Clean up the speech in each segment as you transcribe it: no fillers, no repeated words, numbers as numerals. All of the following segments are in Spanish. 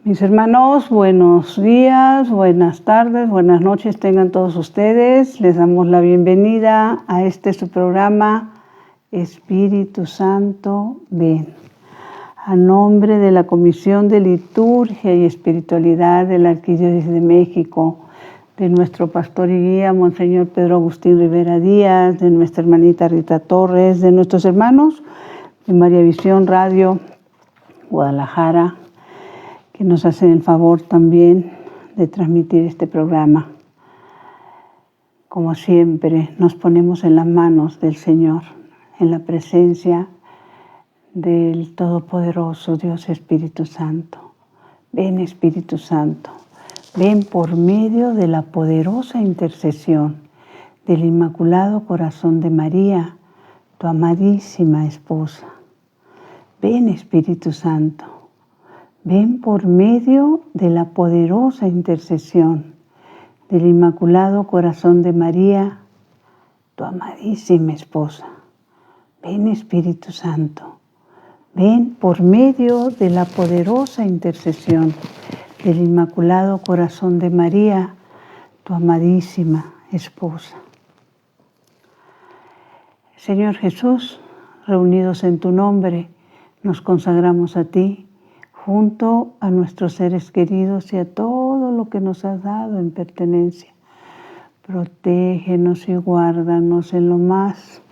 Mis hermanos, buenos días, buenas tardes, buenas noches tengan todos ustedes. Les damos la bienvenida a su programa Espíritu Santo, ven. A nombre de la Comisión de Liturgia y Espiritualidad de la Arquidiócesis de México, de nuestro pastor y guía, Monseñor Pedro Agustín Rivera Díaz, de nuestra hermanita Rita Torres, de nuestros hermanos de María Visión Radio, Guadalajara, que nos hacen el favor también de transmitir este programa. Como siempre, nos ponemos en las manos del Señor, en la presencia del Todopoderoso Dios Espíritu Santo. Ven, Espíritu Santo, ven por medio de la poderosa intercesión del Inmaculado Corazón de María, tu amadísima esposa. Ven, Espíritu Santo, ven por medio de la poderosa intercesión del Inmaculado Corazón de María, tu amadísima esposa. Ven, Espíritu Santo, ven por medio de la poderosa intercesión del Inmaculado Corazón de María, tu amadísima esposa. Señor Jesús, reunidos en tu nombre, nos consagramos a ti, junto a nuestros seres queridos y a todo lo que nos has dado en pertenencia. Protégenos y guárdanos en lo más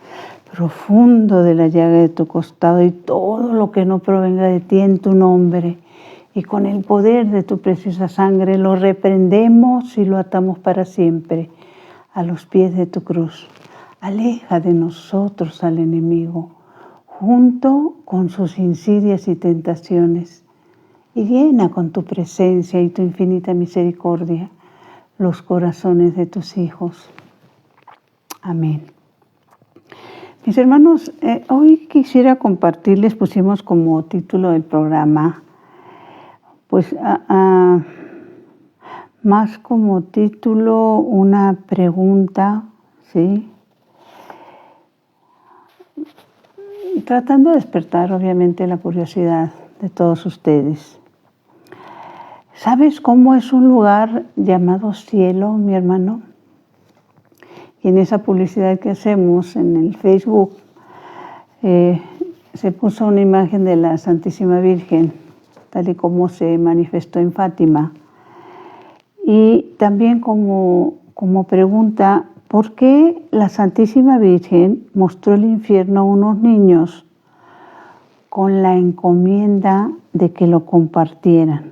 profundo de la llaga de tu costado y todo lo que no provenga de ti en tu nombre. Y con el poder de tu preciosa sangre lo reprendemos y lo atamos para siempre a los pies de tu cruz. Aleja de nosotros al enemigo, junto con sus insidias y tentaciones, y llena con tu presencia y tu infinita misericordia los corazones de tus hijos. Amén. Mis hermanos, hoy quisiera compartirles, pusimos como título del programa, pues más como título una pregunta, ¿sí? Tratando de despertar obviamente la curiosidad de todos ustedes. ¿Sabes cómo es un lugar llamado cielo, mi hermano? Y en esa publicidad que hacemos en el Facebook se puso una imagen de la Santísima Virgen, tal y como se manifestó en Fátima. Y también como pregunta, ¿por qué la Santísima Virgen mostró el infierno a unos niños con la encomienda de que lo compartieran?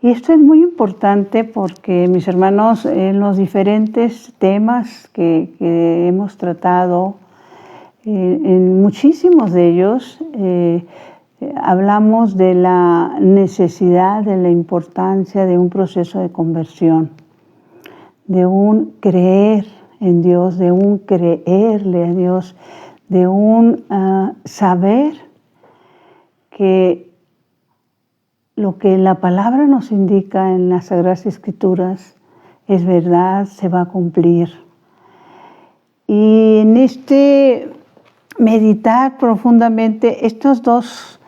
Y esto es muy importante porque, mis hermanos, en los diferentes temas que hemos tratado, en muchísimos de ellos, hablamos de la necesidad, de la importancia de un proceso de conversión, de un creer en Dios, de un creerle a Dios, de un saber que lo que la palabra nos indica en las Sagradas Escrituras es verdad, se va a cumplir. Y en meditar profundamente estos dos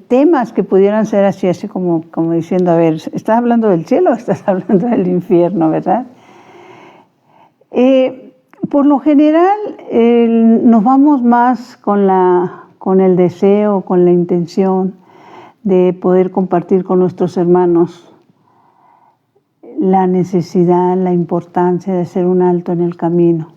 temas que pudieran ser así como diciendo, a ver, ¿estás hablando del cielo o estás hablando del infierno, verdad? Por lo general nos vamos más con el deseo, con la intención de poder compartir con nuestros hermanos la necesidad, la importancia de hacer un alto en el camino.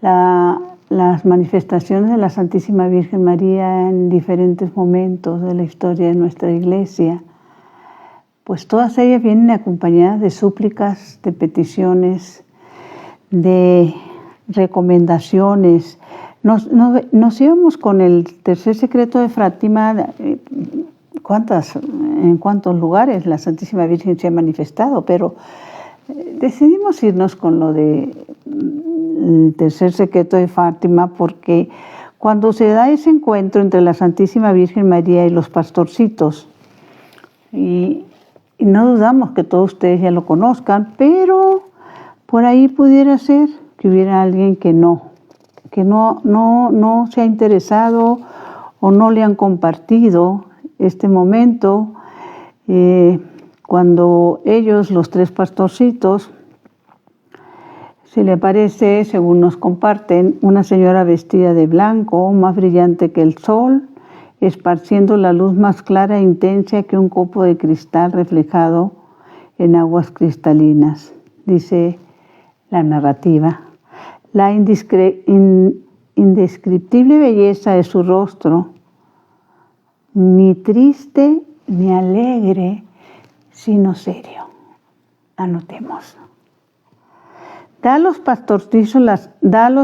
Las manifestaciones de la Santísima Virgen María en diferentes momentos de la historia de nuestra Iglesia, pues todas ellas vienen acompañadas de súplicas, de peticiones, de recomendaciones. Nos íbamos con el tercer secreto de Fátima, en cuántos lugares la Santísima Virgen se ha manifestado, pero decidimos irnos con lo del tercer secreto de Fátima porque cuando se da ese encuentro entre la Santísima Virgen María y los pastorcitos, y no dudamos que todos ustedes ya lo conozcan, pero por ahí pudiera ser que hubiera alguien que no se ha interesado o no le han compartido este momento, cuando ellos, los 3 pastorcitos, se le aparece, según nos comparten, una señora vestida de blanco, más brillante que el sol, esparciendo la luz más clara e intensa que un copo de cristal reflejado en aguas cristalinas. Dice la narrativa. La indescriptible belleza de su rostro, ni triste ni alegre, sino serio. Anotemos. Da a los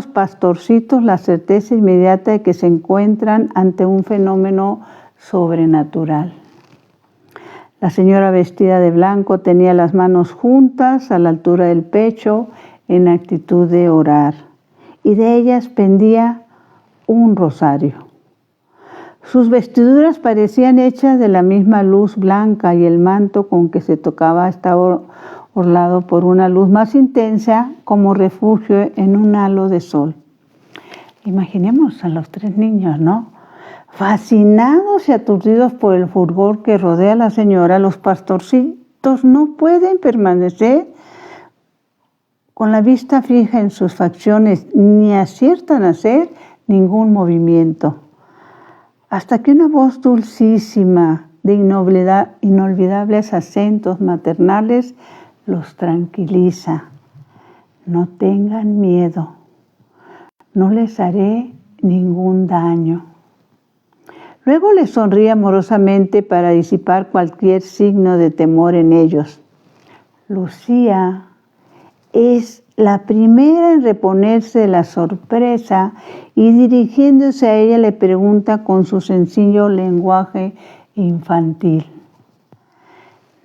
pastorcitos la certeza inmediata de que se encuentran ante un fenómeno sobrenatural. La señora vestida de blanco tenía las manos juntas a la altura del pecho en actitud de orar, y de ellas pendía un rosario. Sus vestiduras parecían hechas de la misma luz blanca y el manto con que se tocaba estaba orlado por una luz más intensa como refugio en un halo de sol. Imaginemos a los 3 niños, ¿no? Fascinados y aturdidos por el fulgor que rodea a la señora, los pastorcitos no pueden permanecer con la vista fija en sus facciones, ni aciertan a hacer ningún movimiento. Hasta que una voz dulcísima, de inolvidables acentos maternales, los tranquiliza. No tengan miedo, no les haré ningún daño. Luego les sonríe amorosamente para disipar cualquier signo de temor en ellos. Lucía es la primera en reponerse de la sorpresa y dirigiéndose a ella le pregunta con su sencillo lenguaje infantil: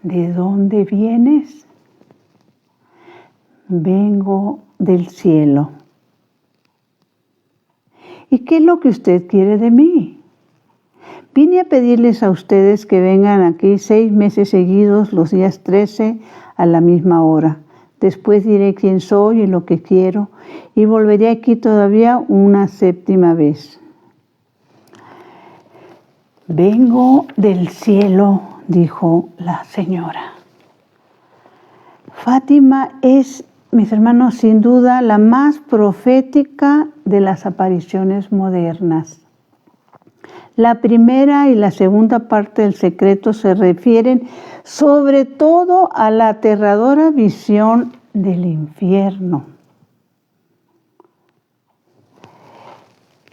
¿de dónde vienes? Vengo del cielo. ¿Y qué es lo que usted quiere de mí? Vine a pedirles a ustedes que vengan aquí 6 meses seguidos, los días 13, a la misma hora. Después diré quién soy y lo que quiero, y volveré aquí todavía una 7ª vez. Vengo del cielo, dijo la señora. Fátima es, mis hermanos, sin duda la más profética de las apariciones modernas. La primera y la segunda parte del secreto se refieren sobre todo a la aterradora visión del infierno.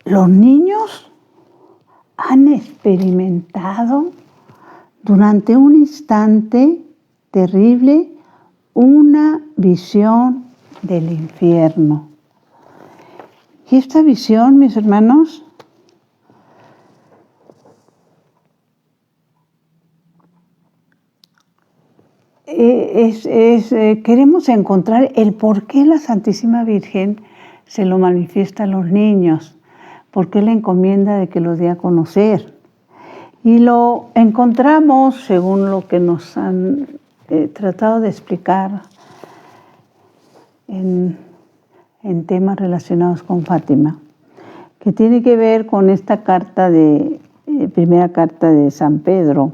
Los niños han experimentado durante un instante terrible una visión del infierno. Y esta visión, mis hermanos, queremos encontrar el por qué la Santísima Virgen se lo manifiesta a los niños, por qué le encomienda de que los dé a conocer. Y lo encontramos, según lo que nos han tratado de explicar en temas relacionados con Fátima, que tiene que ver con esta carta primera carta de San Pedro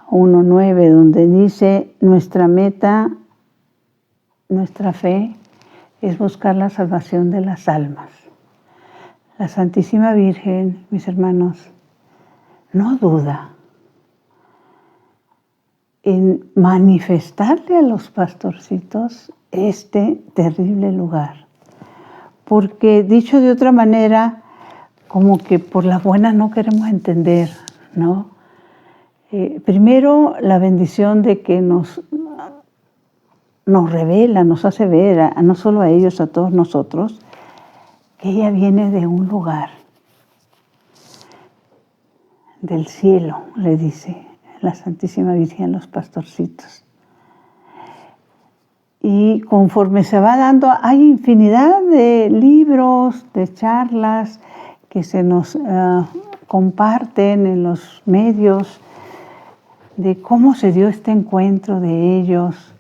1:9, donde dice: nuestra meta, nuestra fe es buscar la salvación de las almas. La Santísima Virgen, mis hermanos, no duda en manifestarle a los pastorcitos este terrible lugar. Porque, dicho de otra manera, como que por la buena no queremos entender, ¿no? Primero, la bendición de que nos revela, nos hace ver, no solo a ellos, a todos nosotros, que ella viene de un lugar, del cielo, le dice la Santísima Virgen a los pastorcitos. Y conforme se va dando, hay infinidad de libros, de charlas que se nos comparten en los medios, de cómo se dio este encuentro de ellos,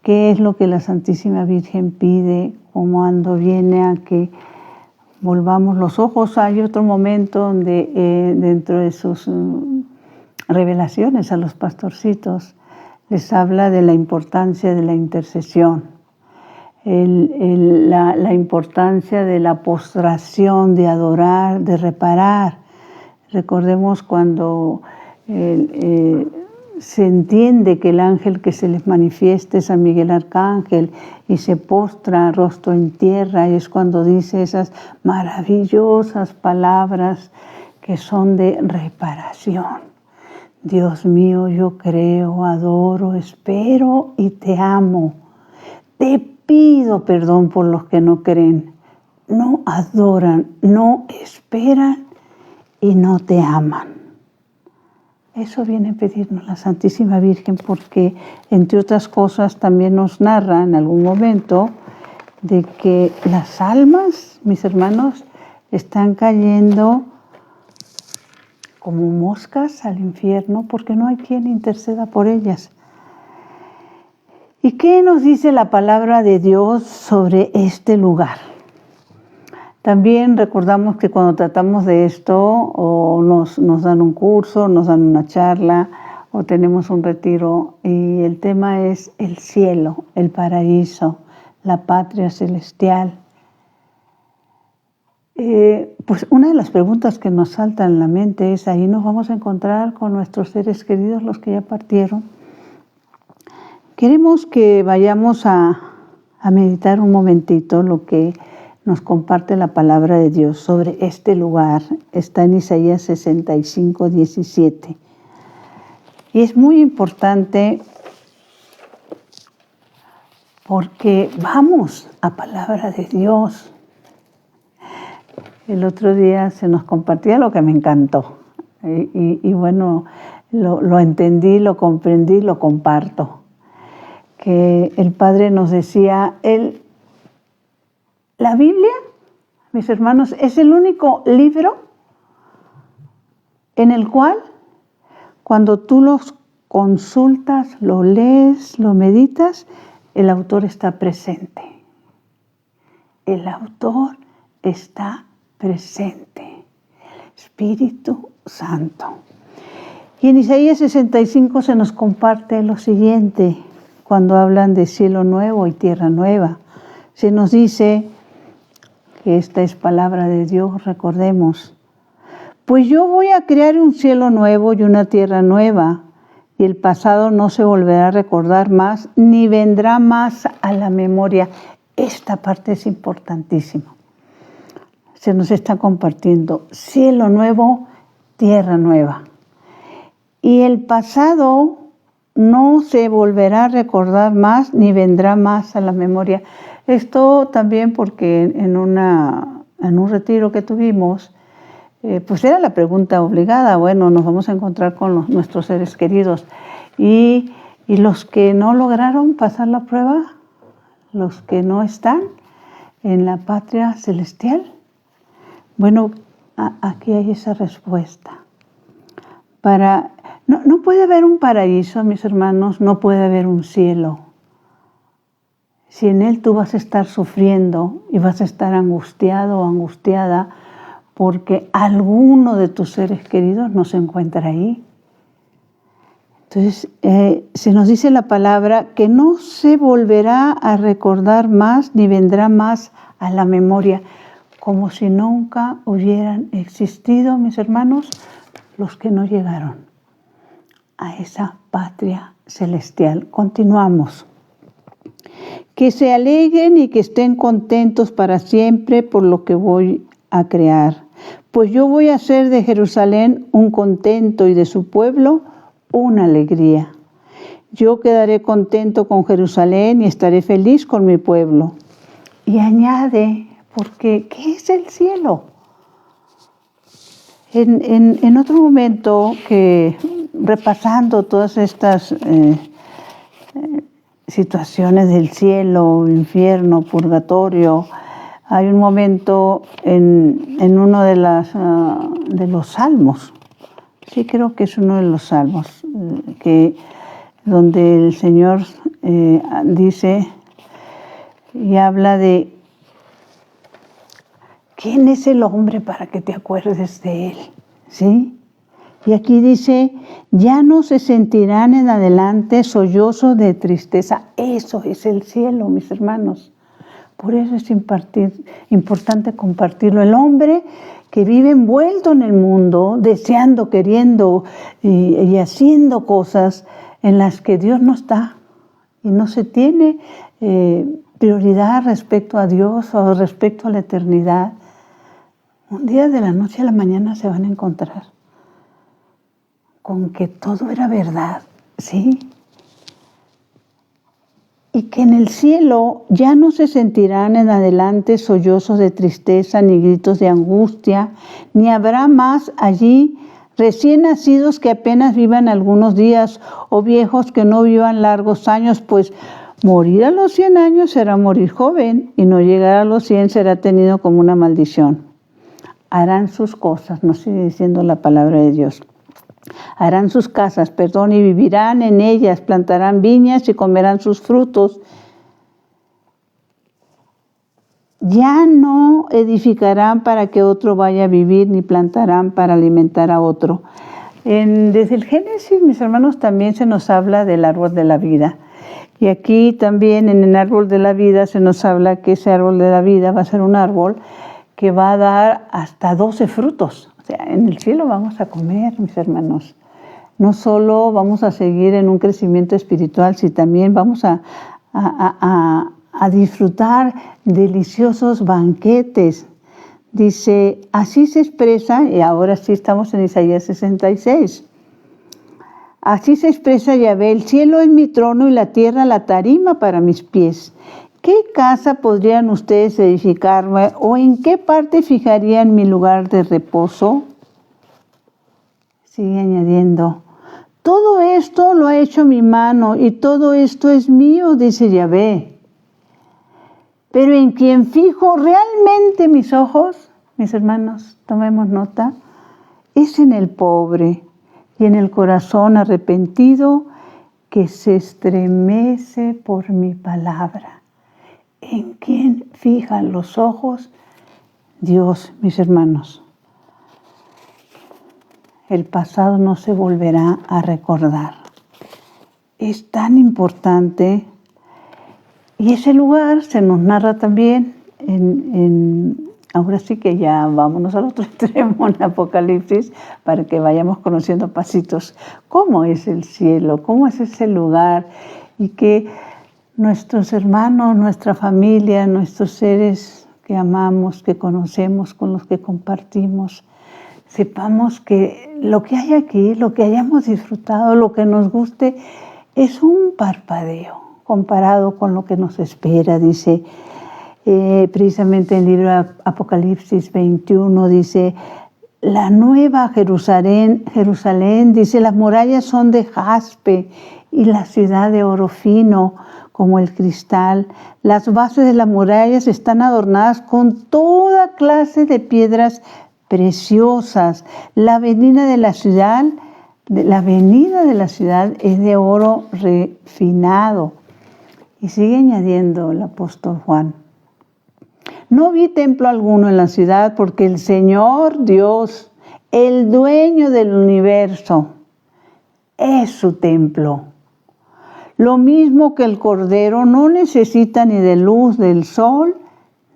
qué es lo que la Santísima Virgen pide, cómo viene a que volvamos los ojos. Hay otro momento donde dentro de sus revelaciones a los pastorcitos les habla de la importancia de la intercesión, la importancia de la postración, de adorar, de reparar. Recordemos cuando se entiende que el ángel que se les manifiesta es San Miguel Arcángel y se postra rostro en tierra, y es cuando dice esas maravillosas palabras que son de reparación. Dios mío, yo creo, adoro, espero y te amo. Te pido perdón por los que no creen, no adoran, no esperan y no te aman. Eso viene a pedirnos la Santísima Virgen, porque entre otras cosas también nos narra en algún momento de que las almas, mis hermanos, están cayendo como moscas al infierno porque no hay quien interceda por ellas. ¿Y qué nos dice la palabra de Dios sobre este lugar? También recordamos que cuando tratamos de esto, o nos dan un curso, nos dan una charla, o tenemos un retiro, y el tema es el cielo, el paraíso, la patria celestial. Pues una de las preguntas que nos saltan en la mente es, ahí nos vamos a encontrar con nuestros seres queridos, los que ya partieron. Queremos que vayamos a meditar un momentito lo que nos comparte la palabra de Dios sobre este lugar. Está en Isaías 65, 17. Y es muy importante porque vamos a palabra de Dios. El otro día se nos compartía lo que me encantó. Y bueno, lo entendí, lo comprendí, lo comparto. Que el Padre nos decía, la Biblia, mis hermanos, es el único libro en el cual, cuando tú los consultas, lo lees, lo meditas, el autor está presente. El autor está presente. Espíritu Santo. Y en Isaías 65 se nos comparte lo siguiente, cuando hablan de cielo nuevo y tierra nueva. Se nos dice que esta es palabra de Dios, recordemos. Pues yo voy a crear un cielo nuevo y una tierra nueva, y el pasado no se volverá a recordar más, ni vendrá más a la memoria. Esta parte es importantísima. Se nos está compartiendo cielo nuevo, tierra nueva. Y el pasado no se volverá a recordar más, ni vendrá más a la memoria. Esto también porque en un retiro que tuvimos, pues era la pregunta obligada. Bueno, nos vamos a encontrar con nuestros seres queridos. Y los que no lograron pasar la prueba, los que no están en la patria celestial. Bueno, aquí hay esa respuesta. No puede haber un paraíso, mis hermanos, no puede haber un cielo. Si en él tú vas a estar sufriendo y vas a estar angustiado o angustiada porque alguno de tus seres queridos no se encuentra ahí. Entonces, se nos dice la palabra que no se volverá a recordar más ni vendrá más a la memoria, como si nunca hubieran existido, mis hermanos, los que no llegaron a esa patria celestial. Continuamos. Que se alegren y que estén contentos para siempre por lo que voy a crear. Pues yo voy a hacer de Jerusalén un contento y de su pueblo una alegría. Yo quedaré contento con Jerusalén y estaré feliz con mi pueblo. Y añade, porque ¿qué es el cielo? En otro momento, que repasando todas estas situaciones del cielo, infierno, purgatorio, hay un momento en uno de los salmos, sí creo que es uno de los salmos, donde el Señor dice y habla de ¿Quién es el hombre para que te acuerdes de él? ¿Sí? Y aquí dice, ya no se sentirán en adelante sollozos de tristeza. Eso es el cielo, mis hermanos. Por eso es importante compartirlo. El hombre que vive envuelto en el mundo, deseando, queriendo y haciendo cosas en las que Dios no está y no se tiene prioridad respecto a Dios o respecto a la eternidad, un día de la noche a la mañana se van a encontrar con que todo era verdad, ¿sí? Y que en el cielo ya no se sentirán en adelante sollozos de tristeza, ni gritos de angustia, ni habrá más allí recién nacidos que apenas vivan algunos días, o viejos que no vivan largos años, pues morir a los 100 años será morir joven, y no llegar a los 100 será tenido como una maldición. Harán sus cosas, nos sigue diciendo la palabra de Dios. Harán sus casas, y vivirán en ellas, plantarán viñas y comerán sus frutos. Ya no edificarán para que otro vaya a vivir, ni plantarán para alimentar a otro. Desde el Génesis, mis hermanos, también se nos habla del árbol de la vida. Y aquí también en el árbol de la vida se nos habla que ese árbol de la vida va a ser un árbol que va a dar hasta 12 frutos. O sea, en el cielo vamos a comer, mis hermanos. No solo vamos a seguir en un crecimiento espiritual, sino también vamos a disfrutar deliciosos banquetes. Dice, así se expresa, y ahora sí estamos en Isaías 66. Así se expresa Yahvé, el cielo es mi trono y la tierra la tarima para mis pies. ¿Qué casa podrían ustedes edificarme o en qué parte fijarían mi lugar de reposo? Sigue añadiendo, todo esto lo ha hecho mi mano y todo esto es mío, dice Yahvé. Pero en quien fijo realmente mis ojos, mis hermanos, tomemos nota, es en el pobre y en el corazón arrepentido que se estremece por mi palabra. ¿En quién fijan los ojos? Dios, mis hermanos. El pasado no se volverá a recordar. Es tan importante. Y ese lugar se nos narra también ahora sí que ya vámonos al otro extremo en Apocalipsis para que vayamos conociendo pasitos cómo es el cielo, cómo es ese lugar y que nuestros hermanos, nuestra familia, nuestros seres que amamos, que conocemos, con los que compartimos, sepamos que lo que hay aquí, lo que hayamos disfrutado, lo que nos guste, es un parpadeo comparado con lo que nos espera. Dice precisamente en el libro de Apocalipsis 21, dice, la nueva Jerusalén, dice, las murallas son de jaspe y la ciudad de oro fino como el cristal. Las bases de las murallas están adornadas con toda clase de piedras preciosas. La avenida de la ciudad es de oro refinado. Y sigue añadiendo el apóstol Juan. No vi templo alguno en la ciudad porque el Señor Dios, el dueño del universo, es su templo. Lo mismo que el Cordero no necesita ni de luz del sol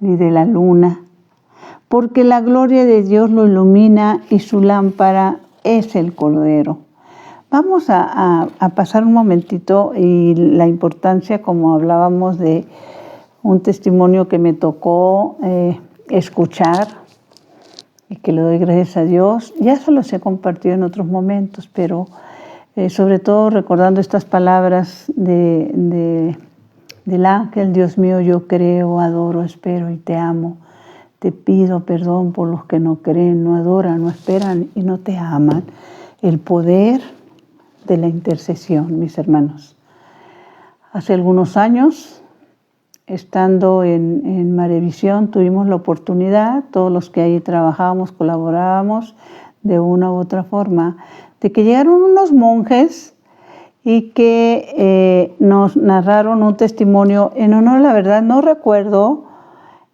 ni de la luna, porque la gloria de Dios lo ilumina y su lámpara es el Cordero. Vamos a pasar un momentito y la importancia, como hablábamos, de un testimonio que me tocó escuchar y que le doy gracias a Dios. Ya se los he compartido en otros momentos, pero sobre todo recordando estas palabras del ángel, Dios mío, yo creo, adoro, espero y te amo. Te pido perdón por los que no creen, no adoran, no esperan y no te aman. El poder de la intercesión, mis hermanos. Hace algunos años, estando en Marevisión, tuvimos la oportunidad, todos los que ahí trabajábamos, colaborábamos de una u otra forma, de que llegaron unos monjes y que nos narraron un testimonio en honor a la verdad. No recuerdo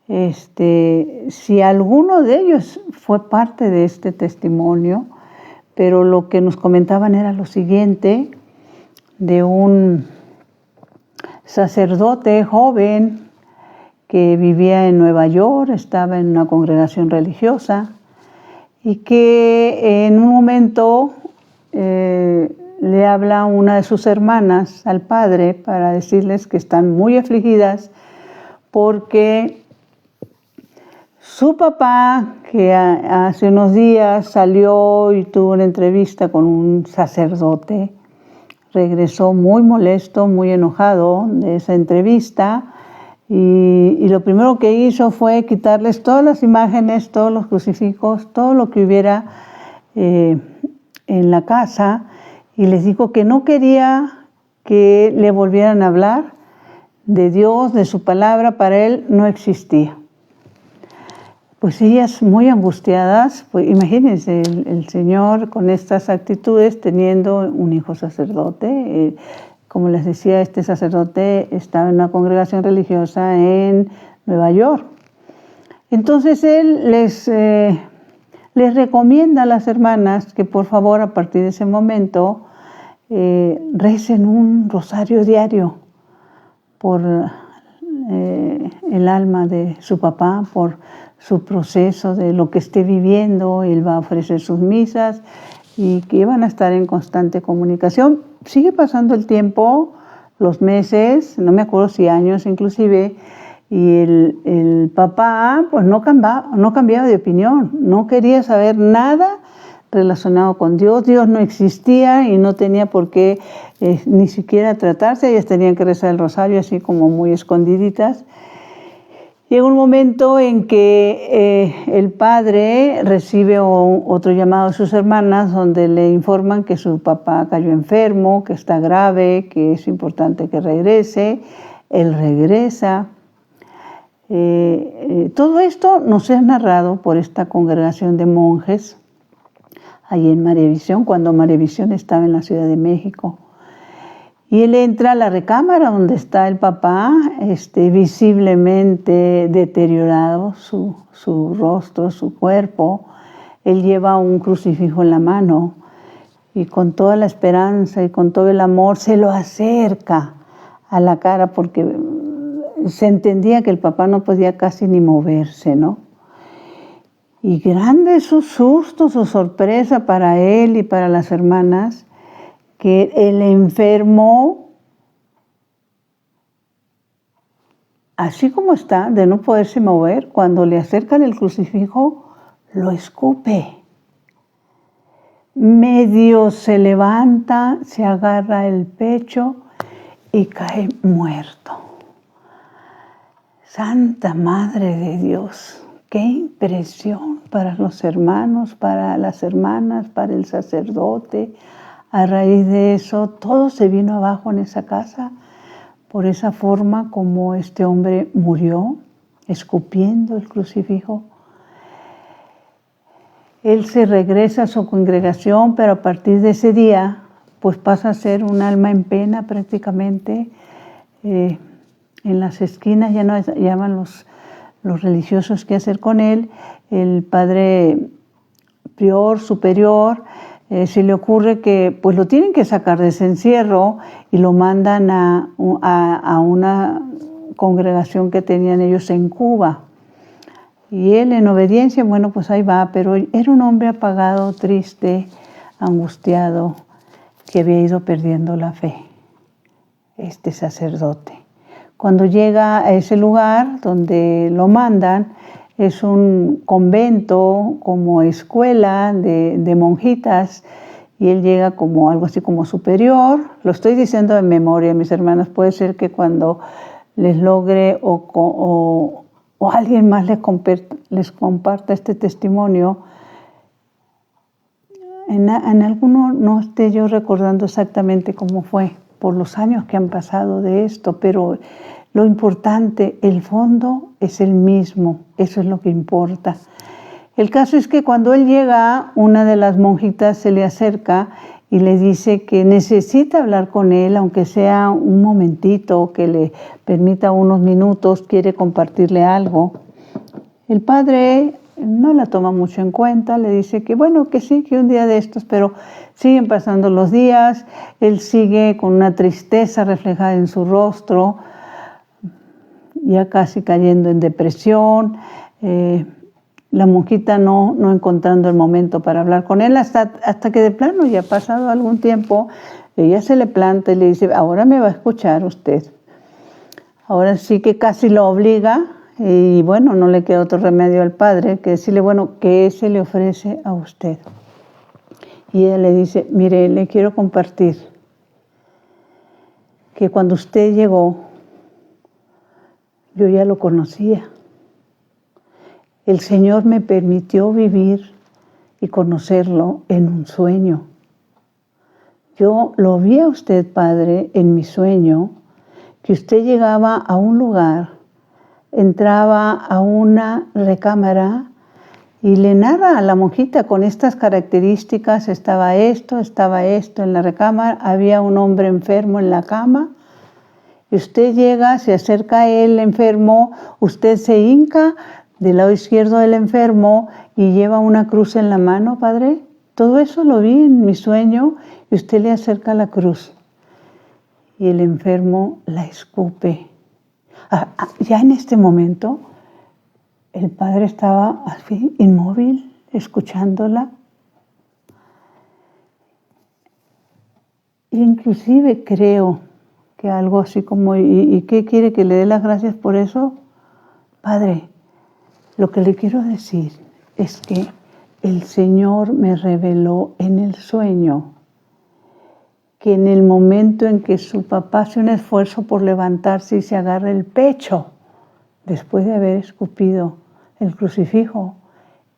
si alguno de ellos fue parte de este testimonio, pero lo que nos comentaban era lo siguiente, de un sacerdote joven que vivía en Nueva York, estaba en una congregación religiosa y que en un momento le habla una de sus hermanas al padre para decirles que están muy afligidas porque su papá, que hace unos días salió y tuvo una entrevista con un sacerdote, regresó muy molesto, muy enojado de esa entrevista y lo primero que hizo fue quitarles todas las imágenes, todos los crucifijos, todo lo que hubiera en la casa y les dijo que no quería que le volvieran a hablar de Dios, de su palabra, para él no existía. Pues ellas muy angustiadas, pues imagínense el Señor con estas actitudes teniendo un hijo sacerdote. Como les decía, este sacerdote estaba en una congregación religiosa en Nueva York. Entonces él les recomienda a las hermanas que por favor a partir de ese momento recen un rosario diario por el alma de su papá, por su proceso de lo que esté viviendo. Él va a ofrecer sus misas y que van a estar en constante comunicación. Sigue pasando el tiempo, los meses, no me acuerdo si años inclusive, y el papá pues no cambiaba de opinión, no quería saber nada relacionado con Dios. Dios no existía y no tenía por qué ni siquiera tratarse. Ellas tenían que rezar el rosario así como muy escondiditas. Llega un momento en que el padre recibe otro llamado de sus hermanas donde le informan que su papá cayó enfermo, que está grave, que es importante que regrese. Él regresa. Todo esto nos es narrado por esta congregación de monjes allí en Mariavisión, cuando Mariavisión estaba en la Ciudad de México. Y él entra a la recámara donde está el papá, visiblemente deteriorado, su rostro, su cuerpo. Él lleva un crucifijo en la mano y con toda la esperanza y con todo el amor se lo acerca a la cara porque se entendía que el papá no podía casi ni moverse, ¿no? Y grande su susto, su sorpresa para él y para las hermanas, que el enfermo, así como está, de no poderse mover, cuando le acercan el crucifijo, lo escupe. Medio se levanta, se agarra el pecho y cae muerto. Santa Madre de Dios, qué impresión para los hermanos, para las hermanas, para el sacerdote. A raíz de eso, todo se vino abajo en esa casa por esa forma como este hombre murió, escupiendo el crucifijo. Él se regresa a su congregación, pero a partir de ese día, pues pasa a ser un alma en pena prácticamente. En las esquinas ya no llaman los religiosos qué hacer con él. El padre prior superior se le ocurre que pues lo tienen que sacar de ese encierro y lo mandan a una congregación que tenían ellos en Cuba. Y él en obediencia, bueno, pues ahí va, pero era un hombre apagado, triste, angustiado, que había ido perdiendo la fe, este sacerdote. Cuando llega a ese lugar donde lo mandan, es un convento como escuela de monjitas y él llega como algo así como superior. Lo estoy diciendo de memoria, mis hermanas. Puede ser que cuando les logre o alguien más les comparta este testimonio, en alguno no esté yo recordando exactamente cómo fue por los años que han pasado de esto, pero lo importante, el fondo es el mismo, eso es lo que importa. El caso es que cuando él llega, una de las monjitas se le acerca y le dice que necesita hablar con él, aunque sea un momentito, que le permita unos minutos, quiere compartirle algo. El padre no la toma mucho en cuenta, le dice que bueno, que sí, que un día de estos, pero siguen pasando los días, él sigue con una tristeza reflejada en su rostro, ya casi cayendo en depresión, la monjita no encontrando el momento para hablar con él, hasta que de plano ya ha pasado algún tiempo, ella se le planta y le dice, ahora me va a escuchar usted. Ahora sí que casi lo obliga y bueno, no le queda otro remedio al padre que decirle, bueno, ¿qué se le ofrece a usted? Y ella le dice, mire, le quiero compartir que cuando usted llegó, yo ya lo conocía. El Señor me permitió vivir y conocerlo en un sueño. Yo lo vi a usted, Padre, en mi sueño, que usted llegaba a un lugar, entraba a una recámara y le narra a la monjita con estas características, estaba esto en la recámara, había un hombre enfermo en la cama, y usted llega, se acerca a él enfermo, usted se hinca del lado izquierdo del enfermo y lleva una cruz en la mano, Padre. Todo eso lo vi en mi sueño y usted le acerca la cruz y el enfermo la escupe. Ya en este momento el padre estaba así, inmóvil, escuchándola. Inclusive creo que algo así como, ¿y qué quiere que le dé las gracias por eso? Padre, lo que le quiero decir es que el Señor me reveló en el sueño que en el momento en que su papá hace un esfuerzo por levantarse y se agarra el pecho, después de haber escupido el crucifijo,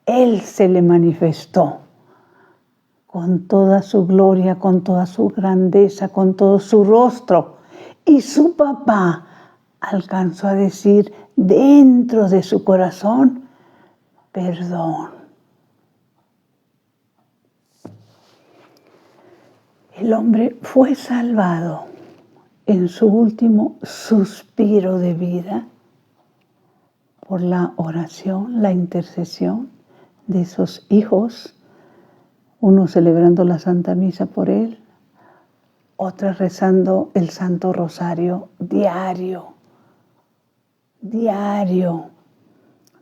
Él se le manifestó con toda su gloria, con toda su grandeza, con todo su rostro. Y su papá alcanzó a decir dentro de su corazón, perdón. El hombre fue salvado en su último suspiro de vida por la oración, la intercesión de esos hijos, uno celebrando la Santa Misa por él, otra rezando el Santo Rosario diario,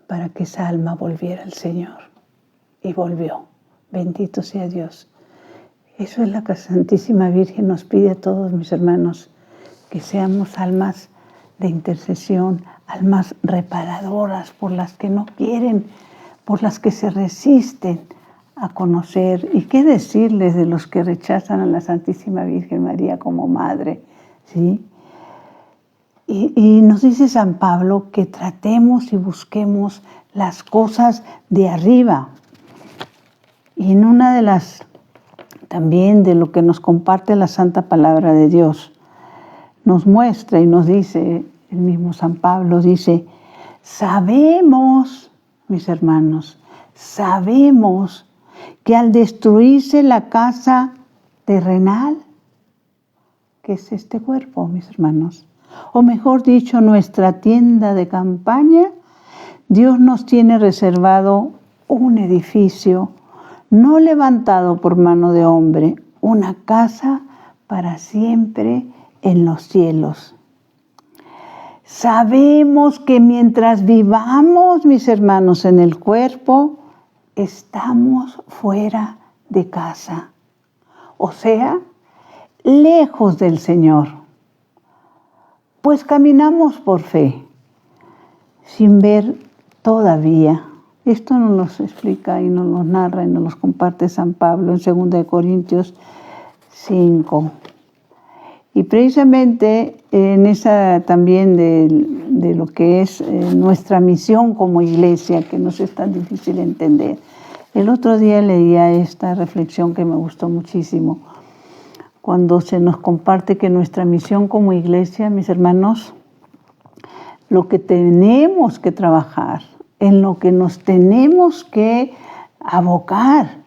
para que esa alma volviera al Señor. Y volvió. Bendito sea Dios. Eso es lo que la Santísima Virgen nos pide a todos, mis hermanos, que seamos almas de intercesión, almas reparadoras por las que no quieren, por las que se resisten a conocer. ¿Y qué decirles de los que rechazan a la Santísima Virgen María como madre? ¿Sí? Y nos dice San Pablo que tratemos y busquemos las cosas de arriba. Y en una de las, también de lo que nos comparte la Santa Palabra de Dios, nos muestra y nos dice, el mismo San Pablo dice, sabemos, mis hermanos, sabemos que al destruirse la casa terrenal, que es este cuerpo, mis hermanos, o mejor dicho, nuestra tienda de campaña, Dios nos tiene reservado un edificio no levantado por mano de hombre, una casa para siempre en los cielos. Sabemos que mientras vivamos, mis hermanos, en el cuerpo, estamos fuera de casa, o sea, lejos del Señor. Pues caminamos por fe, sin ver todavía. Esto nos lo explica y nos lo narra y nos lo comparte San Pablo en 2 Corintios 5. Y precisamente en esa también de lo que es nuestra misión como iglesia, que nos es tan difícil entender. El otro día leía esta reflexión que me gustó muchísimo, cuando se nos comparte que nuestra misión como iglesia, mis hermanos, lo que tenemos que trabajar, en lo que nos tenemos que abocar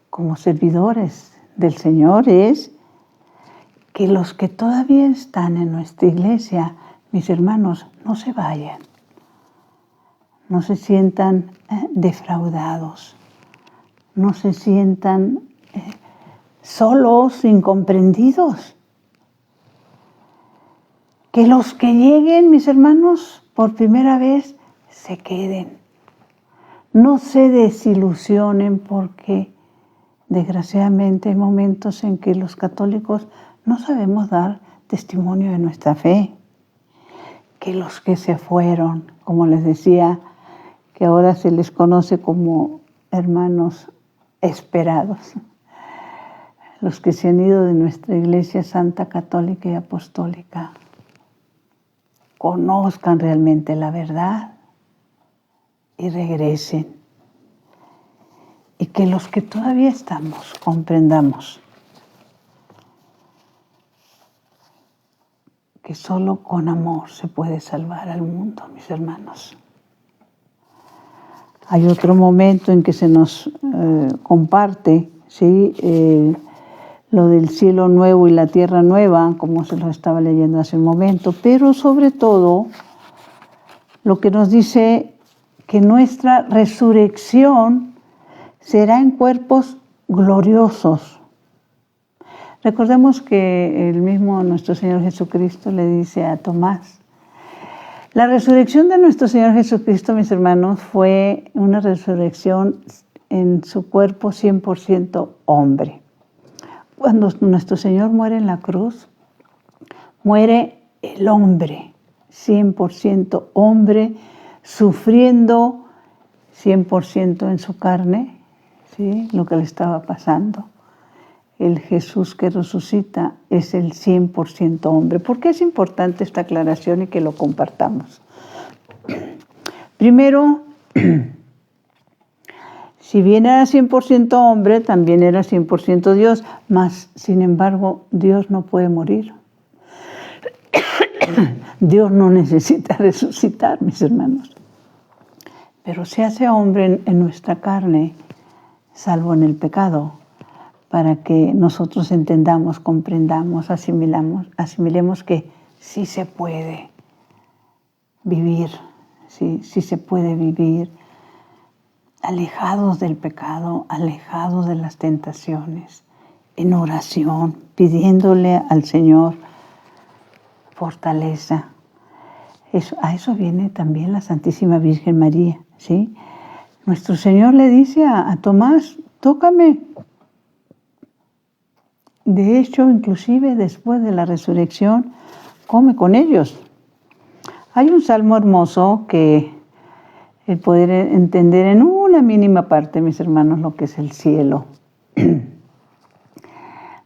como servidores del Señor es que los que todavía están en nuestra iglesia, mis hermanos, no se vayan. no se sientan defraudados, no se sientan solos, incomprendidos. Que los que lleguen, mis hermanos, por primera vez, se queden. No se desilusionen porque, desgraciadamente, hay momentos en que los católicos no sabemos dar testimonio de nuestra fe. Que los que se fueron, como les decía, que ahora se les conoce como hermanos esperados, los que se han ido de nuestra Iglesia Santa, Católica y Apostólica, conozcan realmente la verdad y regresen. Y que los que todavía estamos comprendamos que solo con amor se puede salvar al mundo, mis hermanos. Hay otro momento en que se nos comparte, ¿sí? Lo del cielo nuevo y la tierra nueva, como se lo estaba leyendo hace un momento, pero sobre todo lo que nos dice que nuestra resurrección será en cuerpos gloriosos. Recordemos que el mismo nuestro Señor Jesucristo le dice a Tomás, la resurrección de nuestro Señor Jesucristo, mis hermanos, fue una resurrección en su cuerpo 100% hombre. Cuando nuestro Señor muere en la cruz, muere el hombre, 100% hombre, sufriendo 100% en su carne, ¿sí? Lo que le estaba pasando. El Jesús que resucita es el 100% hombre. ¿Por qué es importante esta aclaración y que lo compartamos? Primero, si bien era 100% hombre, también era 100% Dios, mas, sin embargo, Dios no puede morir. Dios no necesita resucitar, mis hermanos. Pero se hace hombre en nuestra carne, salvo en el pecado, para que nosotros entendamos, comprendamos, asimilemos que sí se puede vivir, sí se puede vivir alejados del pecado, alejados de las tentaciones, en oración, pidiéndole al Señor fortaleza. A eso viene también la Santísima Virgen María, ¿sí? Nuestro Señor le dice a Tomás, tócame. De hecho, inclusive después de la resurrección, come con ellos. Hay un salmo hermoso que el poder entender en una mínima parte, mis hermanos, lo que es el cielo.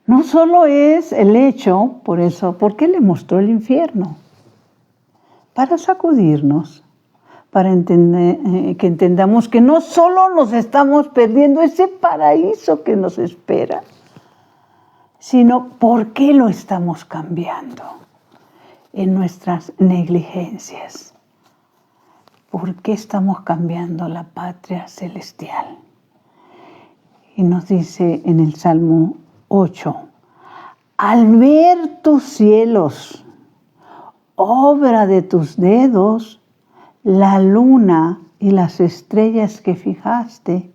No solo es el hecho, por eso, ¿por qué le mostró el infierno? Para sacudirnos, para que entendamos que no solo nos estamos perdiendo ese paraíso que nos espera, sino por qué lo estamos cambiando en nuestras negligencias. ¿Por qué estamos cambiando la patria celestial? Y nos dice en el Salmo 8, al ver tus cielos, obra de tus dedos, la luna y las estrellas que fijaste,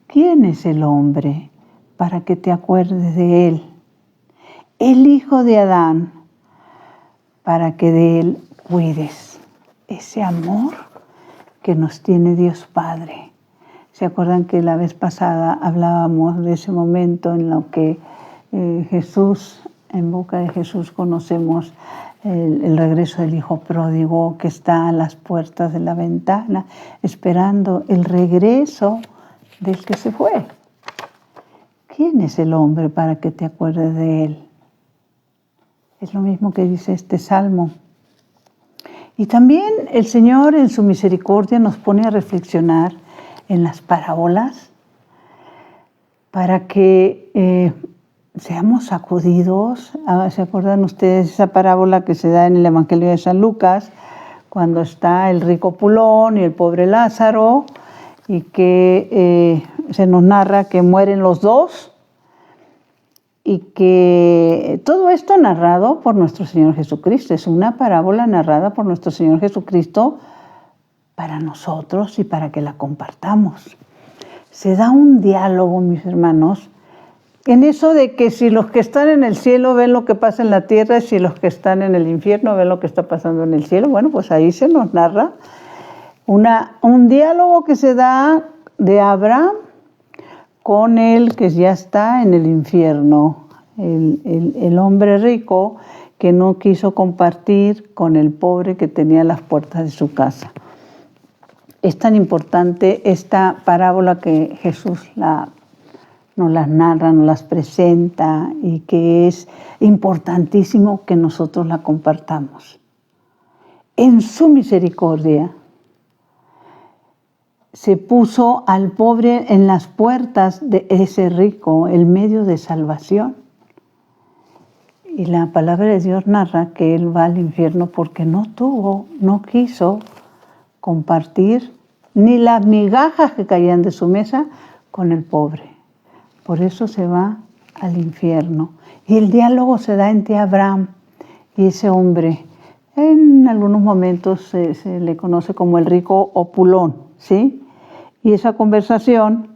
¿quién es el hombre para que te acuerdes de él? El hijo de Adán, para que de él cuides. Ese amor que nos tiene Dios Padre. ¿Se acuerdan que la vez pasada hablábamos de ese momento en lo que Jesús, en boca de Jesús conocemos el regreso del hijo pródigo que está a las puertas de la ventana esperando el regreso del que se fue? ¿Quién es el hombre para que te acuerdes de él? Es lo mismo que dice este salmo. Y también el Señor en su misericordia nos pone a reflexionar en las parábolas para que seamos sacudidos. ¿Se acuerdan ustedes esa parábola que se da en el Evangelio de San Lucas, cuando está el rico Pulón y el pobre Lázaro, y que se nos narra que mueren los dos, y que todo esto narrado por nuestro Señor Jesucristo? Es una parábola narrada por nuestro Señor Jesucristo para nosotros y para que la compartamos. Se da un diálogo, mis hermanos, en eso de que si los que están en el cielo ven lo que pasa en la tierra, y si los que están en el infierno ven lo que está pasando en el cielo, bueno, pues ahí se nos narra un diálogo que se da de Abraham con el que ya está en el infierno, el hombre rico que no quiso compartir con el pobre que tenía las puertas de su casa. Es tan importante esta parábola que Jesús nos las narra, nos las presenta y que es importantísimo que nosotros la compartamos. En su misericordia se puso al pobre en las puertas de ese rico, el medio de salvación. Y la palabra de Dios narra que él va al infierno porque no quiso compartir ni las migajas que caían de su mesa con el pobre. Por eso se va al infierno. Y el diálogo se da entre Abraham y ese hombre. En algunos momentos se le conoce como el rico opulón, ¿sí? Y esa conversación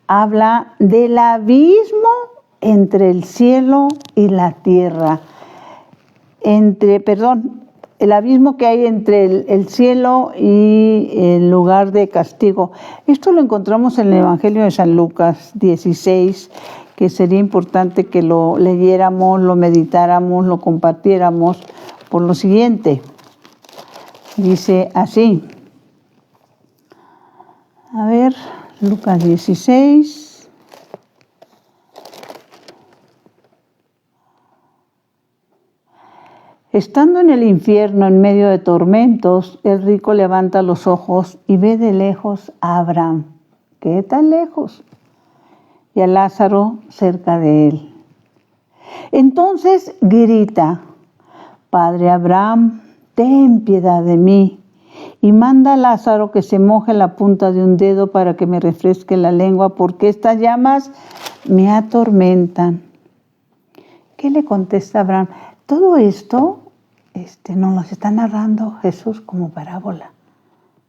habla del abismo entre el cielo y la tierra. El abismo que hay entre el cielo y el lugar de castigo. Esto lo encontramos en el Evangelio de San Lucas 16, que sería importante que lo leyéramos, lo meditáramos, lo compartiéramos por lo siguiente. Dice así. A ver, Lucas 16. Estando en el infierno en medio de tormentos, el rico levanta los ojos y ve de lejos a Abraham. ¿Qué tan lejos? Y a Lázaro cerca de él. Entonces grita: Padre Abraham, ten piedad de mí, y manda a Lázaro que se moje la punta de un dedo para que me refresque la lengua, porque estas llamas me atormentan. ¿Qué le contesta Abraham? Todo esto nos lo está narrando Jesús como parábola,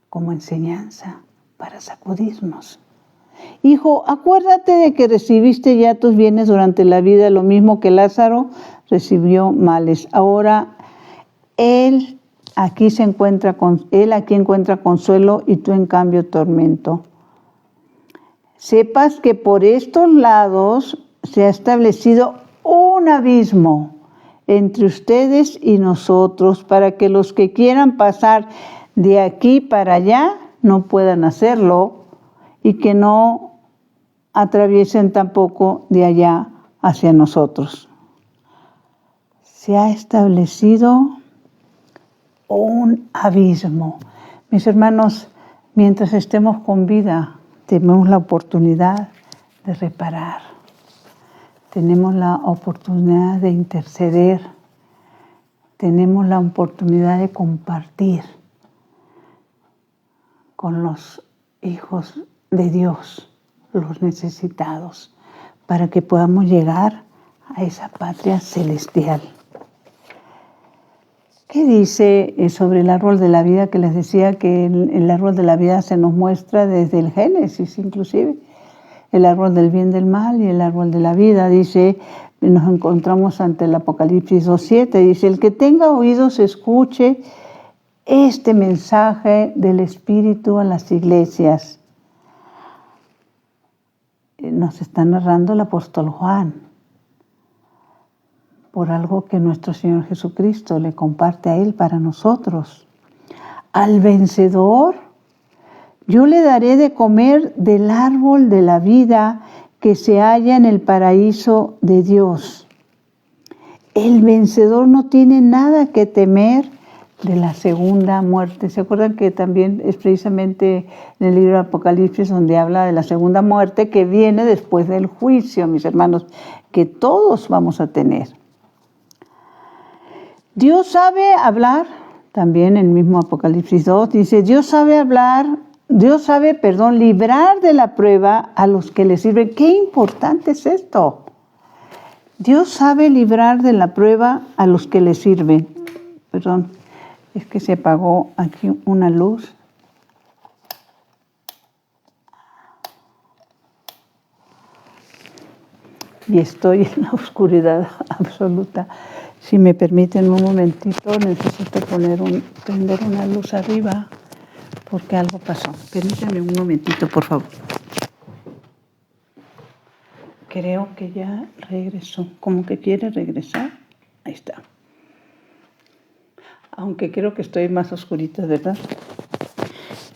como enseñanza, para sacudirnos. Hijo, acuérdate de que recibiste ya tus bienes durante la vida, lo mismo que Lázaro recibió males. Ahora él aquí encuentra consuelo y tú en cambio tormento. Sepas que por estos lados se ha establecido un abismo entre ustedes y nosotros, para que los que quieran pasar de aquí para allá no puedan hacerlo, y que no atraviesen tampoco de allá hacia nosotros. Se ha establecido un abismo. Mis hermanos, mientras estemos con vida, tenemos la oportunidad de reparar. Tenemos la oportunidad de interceder. Tenemos la oportunidad de compartir con los hijos de Dios, los necesitados, para que podamos llegar a esa patria celestial. ¿Qué dice sobre el árbol de la vida? Que les decía que el árbol de la vida se nos muestra desde el Génesis, inclusive. El árbol del bien y del mal y el árbol de la vida. Dice, nos encontramos ante el Apocalipsis 2:7. Dice, el que tenga oídos escuche este mensaje del Espíritu a las iglesias. Nos está narrando el apóstol Juan, por algo que nuestro Señor Jesucristo le comparte a él para nosotros. Al vencedor, yo le daré de comer del árbol de la vida que se halla en el paraíso de Dios. El vencedor no tiene nada que temer de la segunda muerte. ¿Se acuerdan que también es precisamente en el libro de Apocalipsis donde habla de la segunda muerte que viene después del juicio, mis hermanos, que todos vamos a tener? Dios sabe hablar, también en el mismo Apocalipsis 2, dice, Dios sabe librar de la prueba a los que le sirven. ¡Qué importante es esto! Dios sabe librar de la prueba a los que le sirven. Perdón, es que se apagó aquí una luz. y estoy en la oscuridad absoluta. Si me permiten un momentito, necesito prender una luz arriba porque algo pasó. Permítanme un momentito, por favor. Creo que ya regresó, como que quiere regresar. Ahí está. Aunque creo que estoy más oscurita, ¿verdad?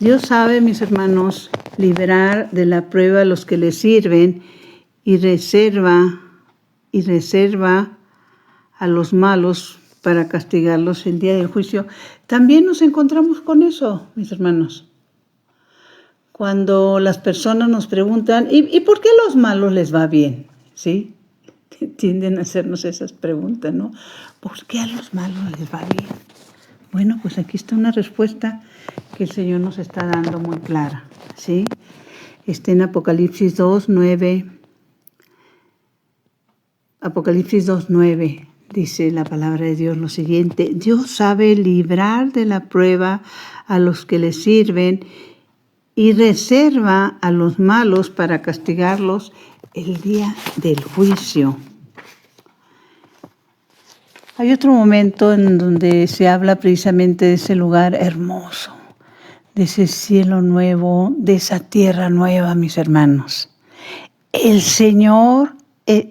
Dios sabe, mis hermanos, liberar de la prueba a los que le sirven y reserva a los malos para castigarlos el día del juicio. También nos encontramos con eso, mis hermanos. Cuando las personas nos preguntan, ¿y por qué a los malos les va bien? ¿Sí? Tienden a hacernos esas preguntas, ¿no? ¿Por qué a los malos les va bien? Bueno, pues aquí está una respuesta que el Señor nos está dando muy clara, ¿sí? Está en Apocalipsis 2:9. Apocalipsis 2:9 dice la palabra de Dios lo siguiente: Dios sabe librar de la prueba a los que le sirven y reserva a los malos para castigarlos el día del juicio. Hay otro momento en donde se habla precisamente de ese lugar hermoso, de ese cielo nuevo, de esa tierra nueva, mis hermanos. El Señor,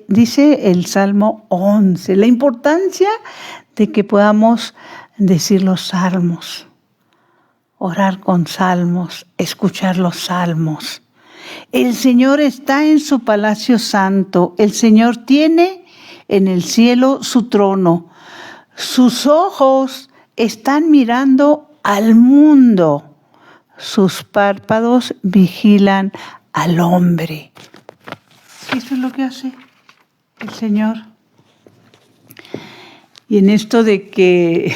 dice el Salmo 11, la importancia de que podamos decir los salmos, orar con salmos, escuchar los salmos. El Señor está en su palacio santo, el Señor tiene en el cielo su trono. Sus ojos están mirando al mundo. Sus párpados vigilan al hombre. Eso es lo que hace el Señor. Y en esto de que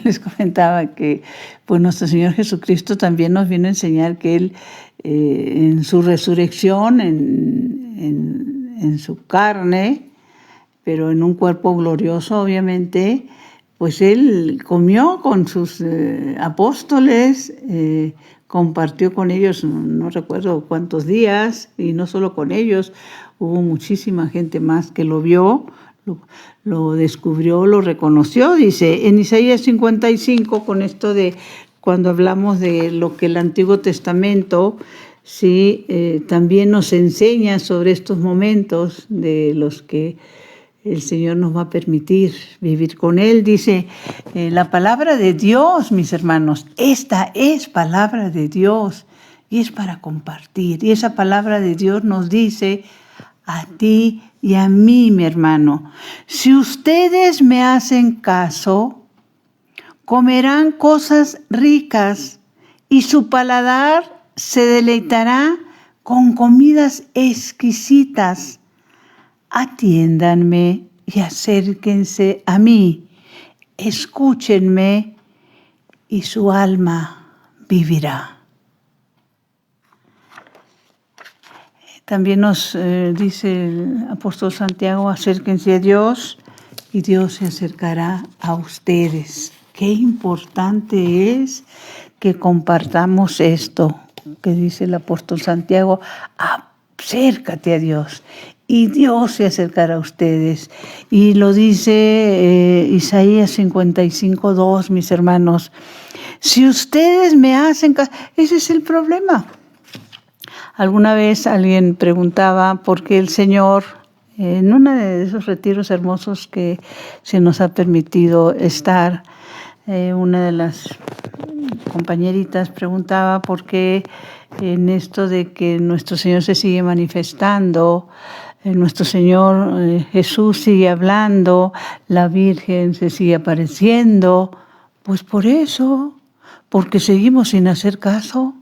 les comentaba que pues nuestro Señor Jesucristo también nos viene a enseñar que Él en su resurrección, en su carne, pero en un cuerpo glorioso obviamente, pues Él comió con sus apóstoles, compartió con ellos, no recuerdo cuántos días, y no solo con ellos, hubo muchísima gente más que lo vio, lo descubrió, lo reconoció. Dice en Isaías 55, con esto de cuando hablamos de lo que el Antiguo Testamento sí, también nos enseña sobre estos momentos de los que el Señor nos va a permitir vivir con Él. Dice la palabra de Dios, mis hermanos, esta es palabra de Dios y es para compartir. Y esa palabra de Dios nos dice a ti y a mí, mi hermano: si ustedes me hacen caso, comerán cosas ricas y su paladar se deleitará con comidas exquisitas. Atiéndanme y acérquense a mí, escúchenme y su alma vivirá. También nos dice el apóstol Santiago: acérquense a Dios y Dios se acercará a ustedes. Qué importante es que compartamos esto que dice el apóstol Santiago: acércate a Dios y Dios se acercará a ustedes. Y lo dice Isaías 55:2, mis hermanos: si ustedes me hacen caso, ese es el problema. Alguna vez alguien preguntaba por qué el Señor, en uno de esos retiros hermosos que se nos ha permitido estar, una de las compañeritas preguntaba por qué en esto de que nuestro Señor se sigue manifestando, nuestro Señor Jesús sigue hablando, la Virgen se sigue apareciendo. Pues por eso, porque seguimos sin hacer caso,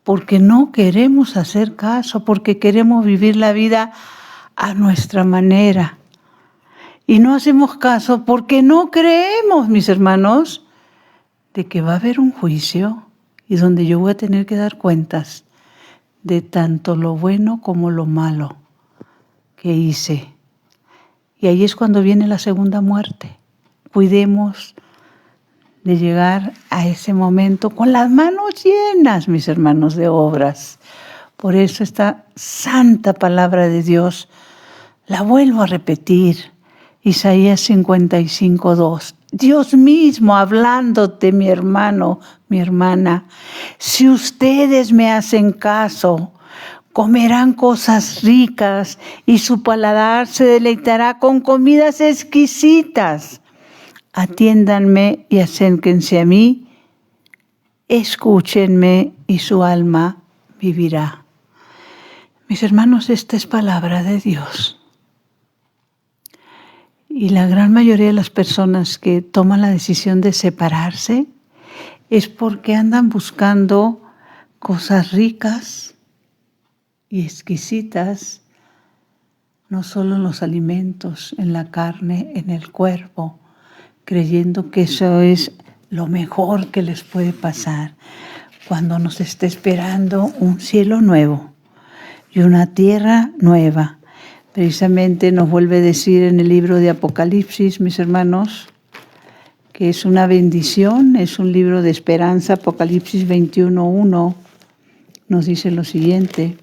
porque no queremos hacer caso, porque queremos vivir la vida a nuestra manera. Y no hacemos caso porque no creemos, mis hermanos, de que va a haber un juicio y donde yo voy a tener que dar cuentas de tanto lo bueno como lo malo que hice. Y ahí es cuando viene la segunda muerte. Cuidemos de llegar a ese momento con las manos llenas, mis hermanos, de obras. Por eso esta santa palabra de Dios La vuelvo a repetir, Isaías 55:2. Dios mismo hablándote, mi hermano, mi hermana. Si ustedes me hacen caso, comerán cosas ricas y su paladar se deleitará con comidas exquisitas. Atiéndanme y acérquense a mí, escúchenme y su alma vivirá. Mis hermanos, esta es palabra de Dios. Y la gran mayoría de las personas que toman la decisión de separarse es porque andan buscando cosas ricas y exquisitas, no solo en los alimentos, en la carne, en el cuerpo, creyendo que eso es lo mejor que les puede pasar, cuando nos está esperando un cielo nuevo y una tierra nueva. Precisamente nos vuelve a decir en el libro de Apocalipsis, mis hermanos, que es una bendición, es un libro de esperanza. Apocalipsis 21:1 nos dice lo siguiente: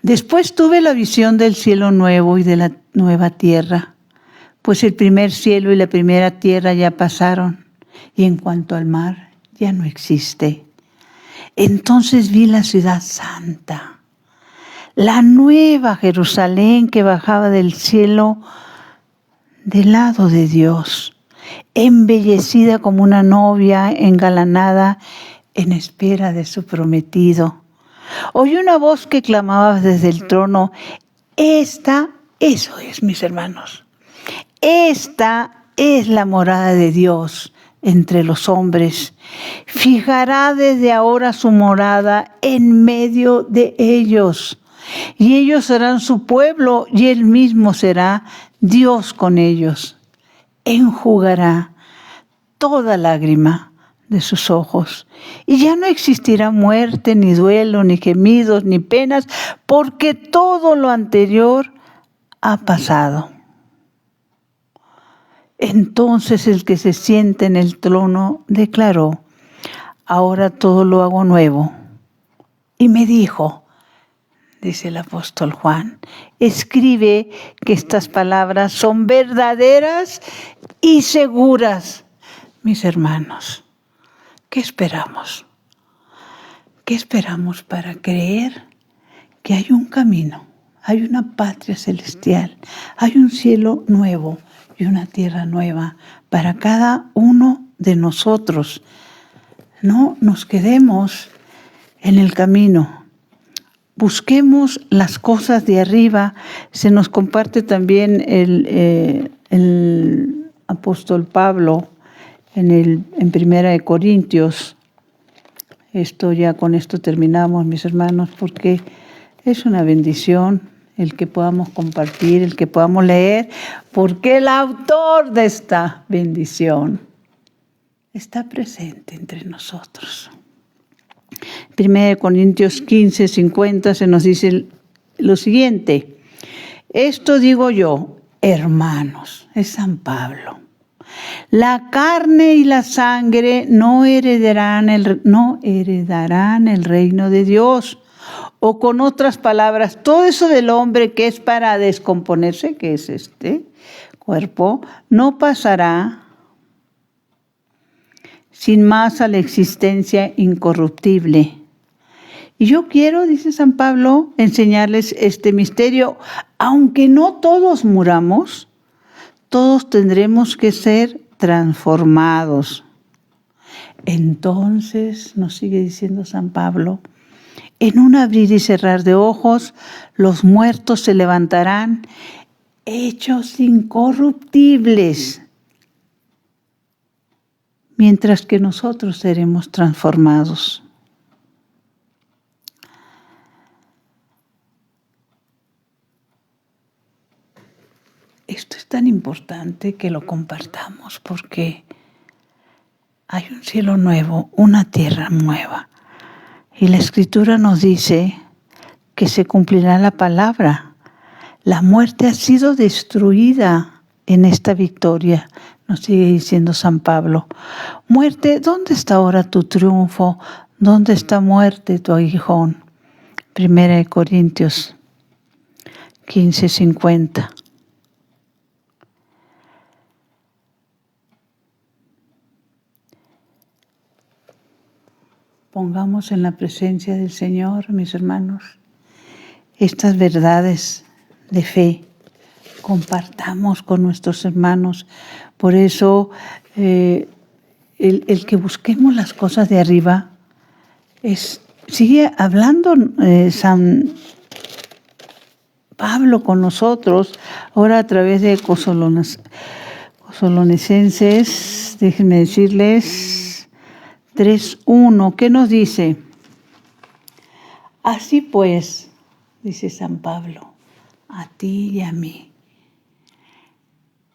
después tuve la visión del cielo nuevo y de la nueva tierra, pues el primer cielo y la primera tierra ya pasaron, y en cuanto al mar, ya no existe. Entonces vi la ciudad santa, la nueva Jerusalén que bajaba del cielo del lado de Dios, embellecida como una novia engalanada en espera de su prometido. Oí una voz que clamaba desde el trono: eso es, mis hermanos, esta es la morada de Dios entre los hombres. Fijará desde ahora su morada en medio de ellos. Y ellos serán su pueblo y Él mismo será Dios con ellos. Enjugará toda lágrima de sus ojos. Y ya no existirá muerte, ni duelo, ni gemidos, ni penas, porque todo lo anterior ha pasado. Entonces el que se siente en el trono declaró: ahora todo lo hago nuevo. Y me dijo, dice el apóstol Juan, escribe que estas palabras son verdaderas y seguras. Mis hermanos, ¿qué esperamos? ¿Qué esperamos para creer que hay un camino, hay una patria celestial, hay un cielo nuevo y una tierra nueva para cada uno de nosotros? No nos quedemos en el camino. Busquemos las cosas de arriba. Se nos comparte también el apóstol Pablo en 1 Corintios. Con esto terminamos, mis hermanos, porque es una bendición el que podamos compartir, el que podamos leer, porque el autor de esta bendición está presente entre nosotros. 1 Corintios 15:50 se nos dice lo siguiente: esto digo yo, hermanos, es San Pablo, la carne y la sangre no heredarán el reino de Dios. O con otras palabras, todo eso del hombre que es para descomponerse, que es este cuerpo, no pasará sin más a la existencia incorruptible. Y yo quiero, dice San Pablo, enseñarles este misterio. Aunque no todos muramos, todos tendremos que ser transformados. Entonces, nos sigue diciendo San Pablo, en un abrir y cerrar de ojos, los muertos se levantarán, hechos incorruptibles, mientras que nosotros seremos transformados. Esto es tan importante que lo compartamos, porque hay un cielo nuevo, una tierra nueva. Y la Escritura nos dice que se cumplirá la palabra. La muerte ha sido destruida en esta victoria, nos sigue diciendo San Pablo. Muerte, ¿dónde está ahora tu triunfo? ¿Dónde está muerte tu aguijón? 1 Corintios 15:50. Pongamos en la presencia del Señor, mis hermanos, estas verdades de fe. Compartamos con nuestros hermanos. Por eso, el que busquemos las cosas de arriba, sigue hablando San Pablo con nosotros, ahora a través de Tesalonicenses, déjenme decirles, 3:1, ¿qué nos dice? Así pues, dice San Pablo, a ti y a mí.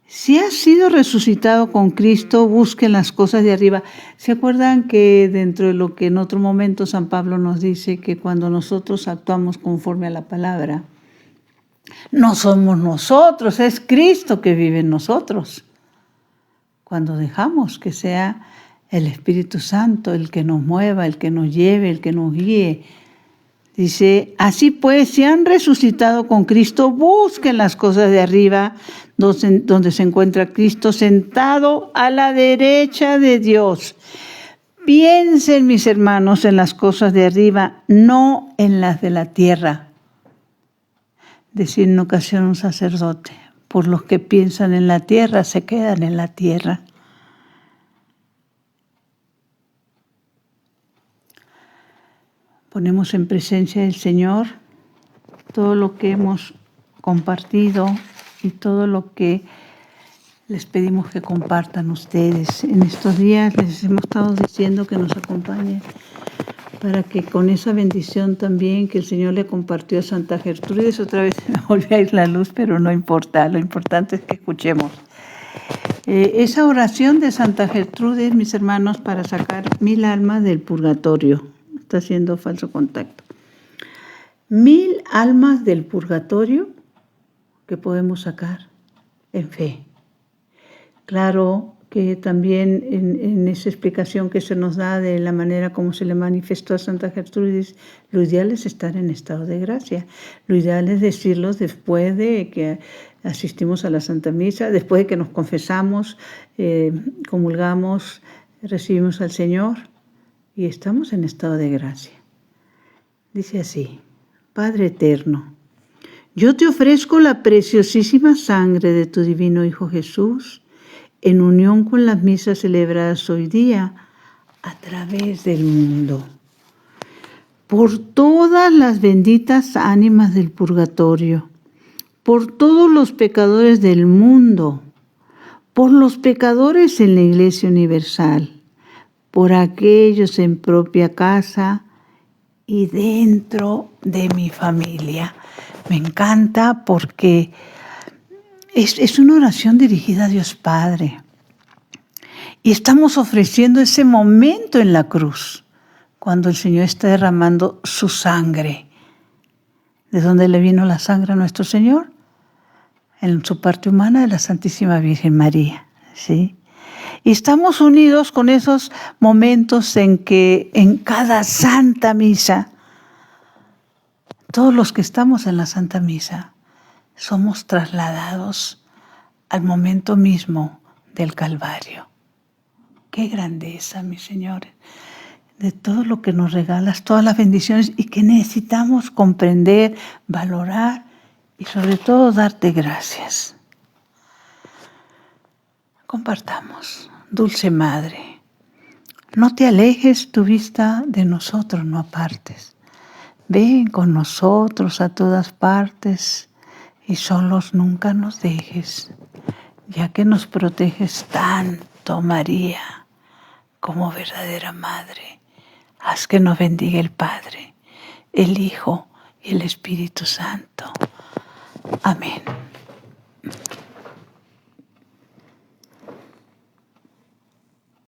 Si has sido resucitado con Cristo, busquen las cosas de arriba. ¿Se acuerdan que dentro de lo que en otro momento San Pablo nos dice que cuando nosotros actuamos conforme a la palabra, no somos nosotros, es Cristo que vive en nosotros? Cuando dejamos que sea el Espíritu Santo el que nos mueva, el que nos lleve, el que nos guíe. Dice, así pues, si han resucitado con Cristo, busquen las cosas de arriba, donde se encuentra Cristo sentado a la derecha de Dios. Piensen, mis hermanos, en las cosas de arriba, no en las de la tierra. Decía en ocasión un sacerdote, por los que piensan en la tierra, se quedan en la tierra. Ponemos en presencia del Señor todo lo que hemos compartido y todo lo que les pedimos que compartan ustedes. En estos días les hemos estado diciendo que nos acompañen para que con esa bendición también que el Señor le compartió a Santa Gertrudis, otra vez me volvió a ir la luz, pero no importa, lo importante es que escuchemos. Esa oración de Santa Gertrudis, mis hermanos, para sacar 1000 almas del purgatorio. Está haciendo falso contacto. 1000 almas del purgatorio que podemos sacar en fe. Claro que también en esa explicación que se nos da de la manera como se le manifestó a Santa Gertrudis, lo ideal es estar en estado de gracia. Lo ideal es decirlo después de que asistimos a la Santa Misa, después de que nos confesamos, comulgamos, recibimos al Señor y estamos en estado de gracia. Dice así, Padre eterno, yo te ofrezco la preciosísima sangre de tu divino Hijo Jesús, en unión con las misas celebradas hoy día a través del mundo, por todas las benditas ánimas del purgatorio, por todos los pecadores del mundo, por los pecadores en la Iglesia Universal, por aquellos en propia casa y dentro de mi familia. Me encanta porque es una oración dirigida a Dios Padre. Y estamos ofreciendo ese momento en la cruz, cuando el Señor está derramando su sangre. ¿De dónde le vino la sangre a nuestro Señor? En su parte humana de la Santísima Virgen María, ¿sí? Y estamos unidos con esos momentos en que en cada Santa Misa, todos los que estamos en la Santa Misa, somos trasladados al momento mismo del Calvario. ¡Qué grandeza, mis señores! De todo lo que nos regalas, todas las bendiciones y que necesitamos comprender, valorar y sobre todo darte gracias. Compartamos. Dulce Madre, no te alejes tu vista de nosotros, no apartes. Ven con nosotros a todas partes y solos nunca nos dejes, ya que nos proteges tanto, María, como verdadera Madre. Haz que nos bendiga el Padre, el Hijo y el Espíritu Santo. Amén.